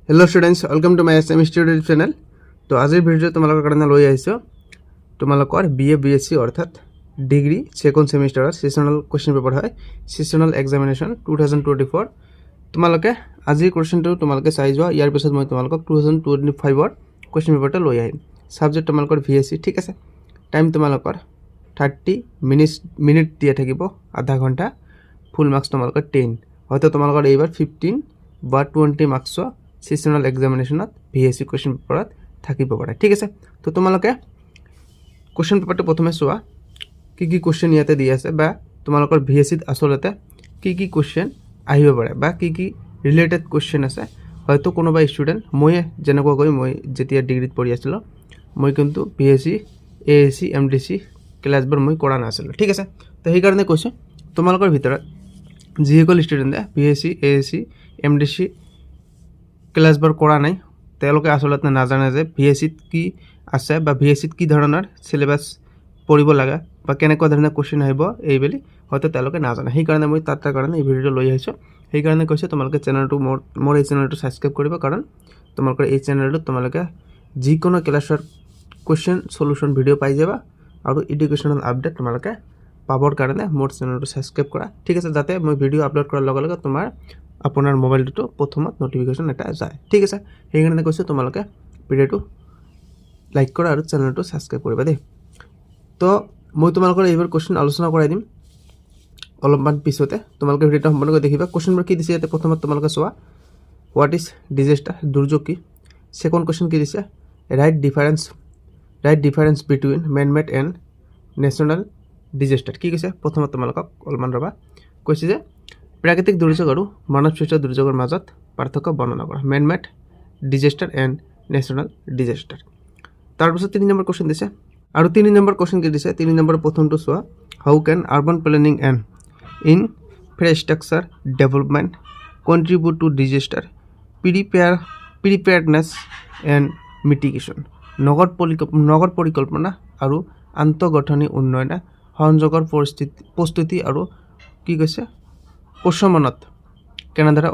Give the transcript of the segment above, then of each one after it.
Hello students, welcome to my S M studio channel. तो आजिर video तुम्हारे कारण लै आइसो तुम्हारे बीए बीएससी अर्थात degree second semester sessional question paper है सेसनल एग्जामिनेशन 2024। तुम्हारे आजिर क्वेश्चन तो तुम्हारे चाई जा यार पिछत मैं तुम्हारे 2025 क्वेश्चन पेपर तो लै आम। सब्जेक्ट तुम्हारे VSC, ठीक है। टाइम तुम्हारे 30 मिनिट दिया थकिब, आधा घंटा। फुल मार्क्स तुम्हारे 10 हयतो तुम्हारे एबार 15 बा 20 marks sessional examination VSC question paper থাকিব পাৰে, ঠিক আছে। তো তোমালোকে क्वेश्चन पेपर प्रथमे चुआ कि क्वेश्चन इते दी आछे बा তোমালোকৰ VSC आसलते कि क्वेश्चन আহিব পাৰে बा कि रिलेटेड क्वेश्चन আছে। হয়তো কোনোবা স্টুডেন্ট মই যেনেকৈ মই যেতিয়া ডিগ্ৰীত পঢ়ি আছিলো মই কিন্তু VSC ASC MDC ক্লাছবোৰ মই কৰা নাছিলো, ঠিক আছে। তো সেই কাৰণে কৈছো তোমালোকৰ ভিতৰত যিসকল স্টুডেন্টে VSC ASC MDC ক্লাছবোৰ কৰা নাই তেওঁলোকে আসলতে নাজানে যে VSCত কি আছে বা VSCত কি ধৰণৰ সিলেবাস পঢ়িব লাগে বা কেনেকুৱা ধৰণৰ কোশ্চেন আহিব এইবেলি হয়তো তেওঁলোকে নাজানে। সেই কাৰণে মই তাৰ কাৰণে এই ভিডিঅটো লৈ আহিছো। সেই কাৰণে কৈছো তোমালোকে চেনেলটো মোৰ এই চেনেলটো সাবস্ক্ৰাইব কৰিব, কাৰণ তোমালোকৰ এই চেনেলটো তোমালোকে যিকোনো ক্লাছৰ কোশ্চেন সলিউশন ভিডিঅ পাই যাবা আৰু এডুকেশনাল আপডেট তোমালোকে পাবৰ কাৰণে মোৰ চেনেলটো সাবস্ক্ৰাইব কৰা, ঠিক আছে। যাতে মই ভিডিঅ আপলোড কৰাৰ লগে লগে তোমাৰ আপোনাৰ মোবাইলটো প্ৰথমত নটিফিকেশন এটা যায়, ঠিক আছে। সেই কাৰণে কৈছো তোমালোকে ভিডিঅটো লাইক কৰা আৰু চেনেলটো সাবস্ক্ৰাইব কৰিবা দেই। তো মই তোমালোকৰ এইবাৰ কোশ্চেন আলোচনা কৰাই দিম অলপমান পিছতে। তোমালোকে ভিডিঅটো সম্পূৰ্ণকৈ দেখিবা। কোশ্চেনবোৰ কি দিছে ইয়াতে প্ৰথমত তোমালোকে চোৱা। হোৱাট ইজ ডিজাস্টাৰ, দুৰ্যোগ কি। সেকেন্ড কোশ্চেন কি দিছে, write difference between man made and national disaster কি কৈছে। প্ৰথমত তোমালোকক অলপমান ৰবা। কৈছে যে প্ৰাকৃতিক দুৰ্যোগ আৰু মানৱসৃষ্ট দুৰ্যোগৰ মাজত পাৰ্থক্য বৰ্ণনা কৰা, man made disaster and national disaster. তাৰপিছত 3 নম্বৰ কোশ্চেন দিছে আৰু 3 নম্বৰ কোশ্চেন কি দিছে। 3 নম্বৰ প্ৰথমটো চোৱা, how can urban planning and infrastructure development contribute to disaster preparedness and mitigation. নগৰ পৰিকল্পনা আৰু আন্তঃগাঁথনি উন্নয়নে সংযোগৰ প্ৰস্তুতি আৰু কি কৈছে প্ৰশমনত কেনেদৰে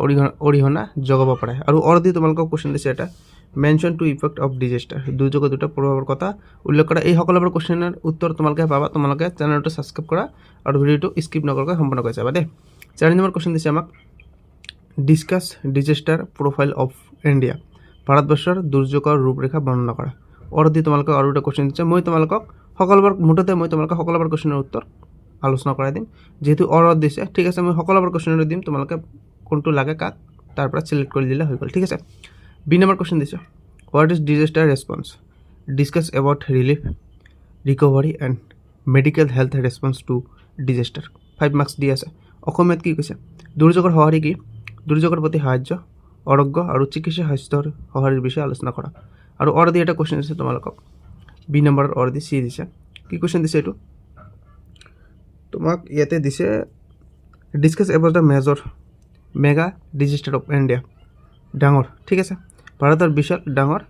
অৰিহণা যোগাব পাৰে। আৰু অলৰেডি তোমালোকক কোশ্চেন দিছে এটা, mention two effect of disaster, দুৰ্যোগৰ দুটা প্ৰভাৱৰ কথা উল্লেখ কৰা। এই সকলোবোৰ কোশ্চেনৰ উত্তৰ তোমালোকে পাবা। তোমালোকে চেনেলটো সাবস্ক্ৰাইব কৰা আৰু ভিডিঅটো স্কিপ নকৰাকৈ সম্পূৰ্ণ কৰি চাবা দেই। 4 নম্বৰ কোশ্চেন দিছে আমাক, discuss disaster profile of India, ভাৰতবৰ্ষৰ দুৰ্যোগৰ ৰূপৰেখা বৰ্ণনা কৰা। অলৰেডি তোমালোকক আৰু এটা কোশ্চেন দিছে। মই তোমালোকক সকলোবোৰ সকলোবোৰ কোশ্চেনৰ উত্তৰ আলোচনা কৰাই দিম, যেহেতু অৰ্ডাৰ দিছে, ঠিক আছে। মই সকলোবোৰ কোশ্চেনৰ দিম, তোমালোকে কোনটো লাগে কাক তাৰ পৰা সিলেক্ট কৰি দিলে হৈ গ'ল, ঠিক আছে। বি নম্বৰ কোশ্চেন দিছে, what is disaster response, discuss about relief recovery and medical health response to disaster. 5 marks দি আছে। অসমীয়াত কি কৈছে, দুৰ্যোগৰ সঁহাৰি কি, দুৰ্যোগৰ প্ৰতি সাহায্য, আৰোগ্য আৰু চিকিৎসা স্বাস্থ্যৰ সঁহাৰিৰ বিষয়ে আলোচনা কৰা। আৰু অলৰেডি এটা কোশ্চেন দিছে তোমালোকক, বি নম্বৰৰ অলৰেডি চি দিছে। কি কোশ্চেন দিছে এইটো তোমাক ইয়াতে দিছে, discuss about the mega disaster of India, ডাঙৰ, ঠিক আছে। ভাৰতৰ বিশাল ডাঙৰ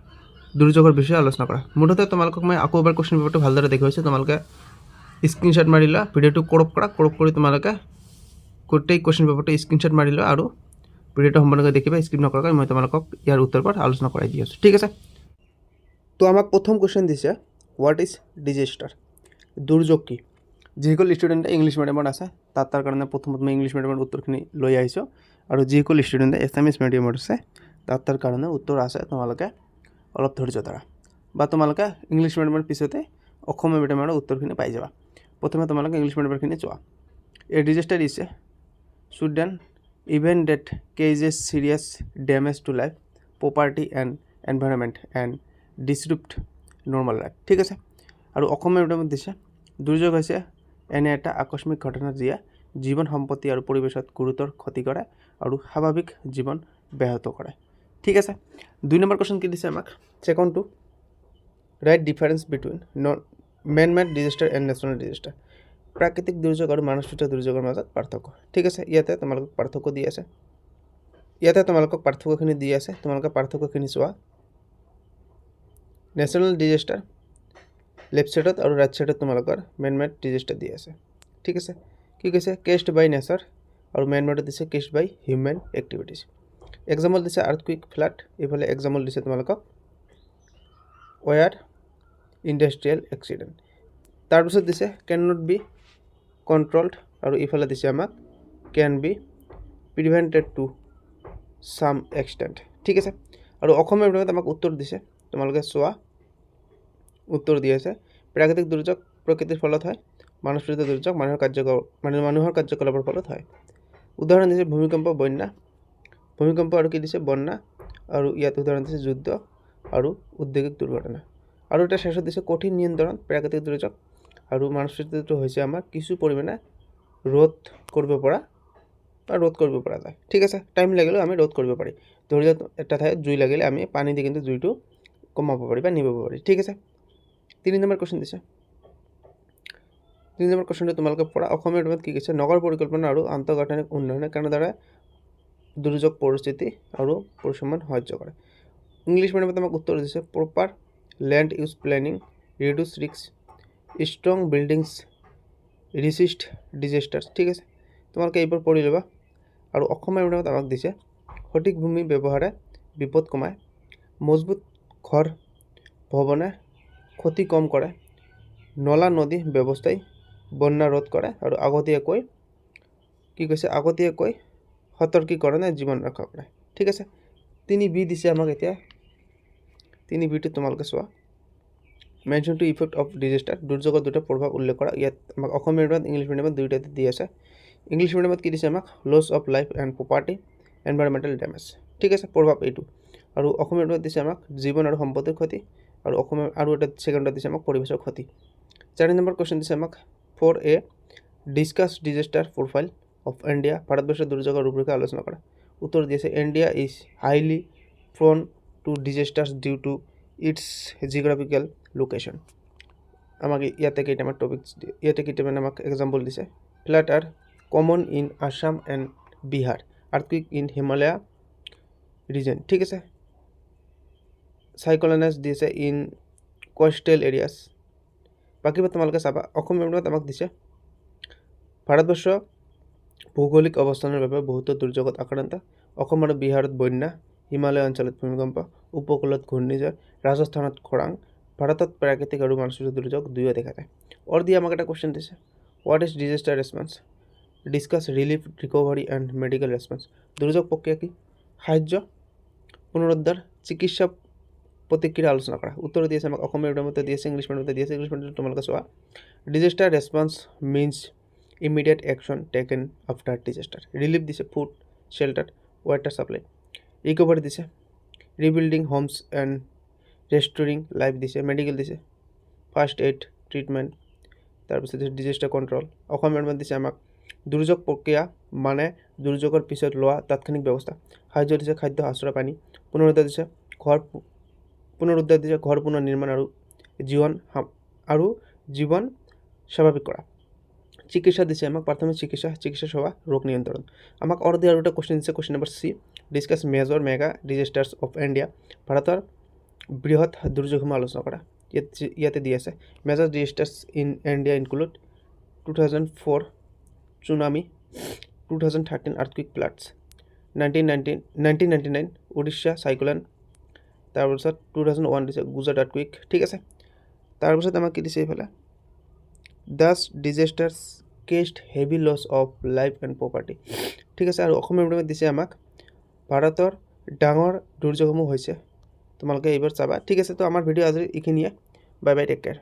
দুৰ্যোগৰ বিষয়ে আলোচনা কৰা। মুঠতে তোমালোকক মই আকৌ এবাৰ কোশ্চেন পেপাৰটো ভালদৰে দেখুৱাইছোঁ। তোমালোকে স্ক্ৰীনশ্বট মাৰি লোৱা, ভিডিঅ'টো ক্ৰপ কৰি তোমালোকে গোটেই কোশ্চেন পেপাৰটো স্ক্ৰীনশ্বট মাৰি লোৱা আৰু ভিডিঅ'টো সম্পূৰ্ণকৈ দেখিবা, স্কিপ নকৰাকৈ। মই তোমালোকক ইয়াৰ উত্তৰবোৰ আলোচনা কৰাই দি আছোঁ, ঠিক আছে। তো আমাক প্ৰথম কোশ্চেন দিছে, হোৱাট ইজ ডিজাস্টাৰ, দুৰ্যোগ কি। যিসকল ষ্টুডেণ্টে ইংলিছ মিডিয়ামত আছে তাৰ কাৰণে প্ৰথমত মই ইংলিছ মিডিয়ামৰ উত্তৰখিনি লৈ আহিছোঁ, আৰু যিসকল ষ্টুডেণ্টে এছামিছ মিডিয়ামত আছে তাৰ কাৰণে উত্তৰ আছে। তোমালোকে অলপ ধৈৰ্য ধৰা বা তোমালোকে ইংলিছ মিডিয়ামৰ পিছতে অসমীয়া মিডিয়ামৰ উত্তৰখিনি পাই যাবা। প্ৰথমে তোমালোকে ইংলিছ মিডিয়ামৰখিনি চোৱা। A disaster is a sudden event that causes serious damage to life property and environment and disrupt normal life, ঠিক আছে। আৰু অসমীয়া মিডিয়ামত দিছে, দুৰ্যোগ হৈছে এনে এটা আকস্মিক ঘটনা যিয়ে জীৱন সম্পত্তি আৰু পৰিৱেশত গুৰুতৰ ক্ষতি কৰে আৰু স্বাভাৱিক জীৱন ব্যাহত কৰে, ঠিক আছে। 2 নম্বৰ কোশ্চেন কি দিছে আমাক, সেকেন্ডটো, write difference between man made disaster and national disaster, প্ৰাকৃতিক দুৰ্যোগ আৰু মানৱসৃষ্ট দুৰ্যোগৰ মাজত পাৰ্থক্য, ঠিক আছে। ইয়াতে তোমালোকক পাৰ্থক্য দি আছে, পাৰ্থক্যখিনি দি আছে। তোমালোকে পাৰ্থক্যখিনি চোৱা। নেশ্যনেল ডিজাস্টাৰ লেফ্ট সাইডত আৰু ৰাইট সাইডত তোমালোকৰ মেন মেড ডিজাস্টাৰ দি আছে, ঠিক আছে। কি কৈছে, কেছড বাই নেচাৰ, আৰু মেন মেডত দিছে কেছড বাই হিউমেন এক্টিভিটিজ। এক্সাম্পল দিছে আৰ্থকুইক ফ্লাড, এইফালে এক্সাম্পল দিছে তোমালোকক ৱেয়াৰ ইণ্ডাষ্ট্ৰিয়েল এক্সিডেণ্ট। তাৰপিছত দিছে কেন নট বি কণ্ট্ৰলড, আৰু ইফালে দিছে আমাক can be prevented to some extent. ঠিক আছে, আৰু অসমীয়া মিডিয়ামত আমাক উত্তৰ দিছে, তোমালোকে চোৱা উত্তৰ দি আছে প্ৰাকৃতিক দুৰ্যোগ প্ৰকৃতিৰ ফলত হয়, মানৱসৃষ্ট দুৰ্যোগ মানুহৰ কাৰ্যকলাপৰ ফলত হয়। উদাহৰণ দিছে ভূমিকম্প, বন্যা, ভূমিকম্প আৰু কি দিছে বন্যা, আৰু ইয়াত উদাহৰণ দিছে যুদ্ধ আৰু ঔদ্যোগিক দুৰ্ঘটনা। আৰু এটা শেষত দিছে কঠিন নিয়ন্ত্ৰণ প্ৰাকৃতিক দুৰ্যোগ আৰু মানৱসৃষ্টটো হৈছে আমাৰ কিছু পৰিমাণে ৰোধ কৰিব পৰা যায়। ঠিক আছে, টাইম লাগিলেও আমি ৰোধ কৰিব পাৰি। ধৰি লওক এটা ঠাইত জুই লাগিলে আমি পানী দি কিন্তু জুইটো কমাব পাৰি বা নিভাব পাৰি। ঠিক আছে, 3 নম্বৰ কুৱেশ্যন দিছে। 3 নম্বৰ কুৱেশ্যনটো তোমালোকে পঢ়া। অসমীয়া মিডিয়ামত কি কৈছে, নগৰ পৰিকল্পনা আৰু আন্তঃগাঁথনিক উন্নয়নে কেনেদৰে দুৰ্যোগ পৰিস্থিতি আৰু পৰিচালনাত সাহায্য কৰে। ইংলিছ মিডিয়ামত আমাক উত্তৰ দিছে proper land use planning reduce risk, strong buildings resist disasters. ঠিক আছে, তোমালোকে এইবোৰ পঢ়ি ল'বা। আৰু অসমীয়া মিডিয়ামত আমাক দিছে সঠিক ভূমি ব্যৱহাৰে বিপদ কমায়, মজবুত ঘৰ ভৱনে ক্ষতি কম কৰে, নলা নদী ব্যৱস্থাই বন্যা ৰোধ কৰে, আৰু আগতীয়াকৈ কি কৈছে আগতীয়াকৈ সতৰ্কীকৰণে জীৱন ৰক্ষা কৰে। ঠিক আছে, 3B দিছে আমাক এতিয়া। 3Bটো তোমালোকে চোৱা mention two effect of disaster, দুৰ্যোগৰ দুটা প্ৰভাৱ উল্লেখ কৰা। ইয়াত আমাক অসমীয়া মিডিয়ামত ইংলিছ মিডিয়ামত দুয়োটাতে দি আছে। ইংলিছ মিডিয়ামত কি দিছে আমাক loss of life and property, environmental damage. ঠিক আছে, প্ৰভাৱ এইটো। আৰু অসমীয়া মিডিয়ামত দিছে আমাক জীৱন আৰু সম্পত্তিৰ ক্ষতি, আৰু অসমীয়া আৰু এটা ছেকেণ্ডত দিছে আমাক পৰিৱেশৰ ক্ষতি। 4 নম্বৰ কুৱেশ্যন দিছে আমাক 4A discuss disaster profile of India, ভাৰতবৰ্ষৰ দুৰ্যোগৰ ৰূপৰেখা আলোচনা কৰা। উত্তৰ দিছে India is highly prone to disasters due to its geographical location. আমাক ইয়াতে কেইটামান আমাক এক্সাম্পল দিছে। Flood are common in Assam and Bihar, earthquake in Himalaya region. ঠিক আছে, সাইক্লোনছ দিছে ইন কোষ্টেল এৰিয়াছ। বাকীবোৰ তোমালোকে চাবা। অসমীয়া মিডিয়ামত আমাক দিছে ভাৰতবৰ্ষ ভৌগোলিক অৱস্থানৰ বাবে বহুতো দুৰ্যোগত আক্ৰান্ত, অসম আৰু বিহাৰত বন্যা, হিমালয় অঞ্চলত ভূমিকম্প, উপকূলত ঘূৰ্ণিঝড়, ৰাজস্থানত খৰাং, ভাৰতত প্ৰাকৃতিক আৰু মানৱসৃষ্ট দুৰ্যোগ দুয়ো দেখা যায়। দি আমাক এটা কুৱেশ্যন দিছে what is disaster response, discuss relief recovery and medical response. দুৰ্যোগ প্ৰক্ৰিয়া কি, সাহায্য, পুনৰুদ্ধাৰ, চিকিৎসা প্ৰতিক্ৰিয়া আলোচনা কৰা। উত্তৰ দি আছে আমাক অসমীয়া মিডিয়ামতে দি আছে, ইংলিছ মিডিয়ামতে দি আছে। ইংলিছ মিডিয়ামত তোমালোকে চোৱা disaster response means immediate action taken after disaster. Relief দিছে ফুড শেল্টাৰ ৱাটাৰ ছাপ্লাই, ৰিকভাৰী দিছে ৰিবিল্ডিং হোমছ এণ্ড ৰেষ্টৰিং লাইফ দিছে, মেডিকেল দিছে ফাৰ্ষ্ট এইড ট্ৰিটমেণ্ট, তাৰপিছত ডিজাষ্টাৰ কণ্ট্ৰল। অসমীয়া মিডিয়ামত দিছে আমাক দুৰ্যোগ প্ৰক্ৰিয়া মানে দুৰ্যোগৰ পিছত লোৱা তাৎক্ষণিক ব্যৱস্থা, সাহায্য দিছে খাদ্য আশ্ৰয় পানী, পুনৰুদ্ধাৰ দিছে ঘৰ পুনৰ নিৰ্মাণ আৰু জীৱন স্বাভাৱিক কৰা, চিকিৎসা দিছে আমাক প্ৰাথমিক চিকিৎসা সেৱা, ৰোগ নিয়ন্ত্ৰণ। আমাক দি আৰু এটা কুৱেশ্যন দিছে, question number C, discuss major mega disasters of India, ভাৰতৰ বৃহৎ দুৰ্যোগসমূহ আলোচনা কৰা। ইয়াতে দি আছে major disasters in India include 2004 tsunami, 2013 earthquake floods, 1999 Orissa cyclone, তাৰপিছত 2001 দিছে গুজৰাট আৰ্থকুইক। ঠিক আছে, তাৰপিছত আমাক কি দিছে এইফালে these disasters caused heavy loss of life and property. ঠিক আছে, আৰু অসমীয়া মিডিয়ামত দিছে আমাক ভাৰতৰ ডাঙৰ দুৰ্যোগসমূহ হৈছে। তোমালোকে এইবাৰ চাবা। ঠিক আছে, তো আমাৰ ভিডিঅ' আজি এইখিনিয়ে। Bye bye, take care.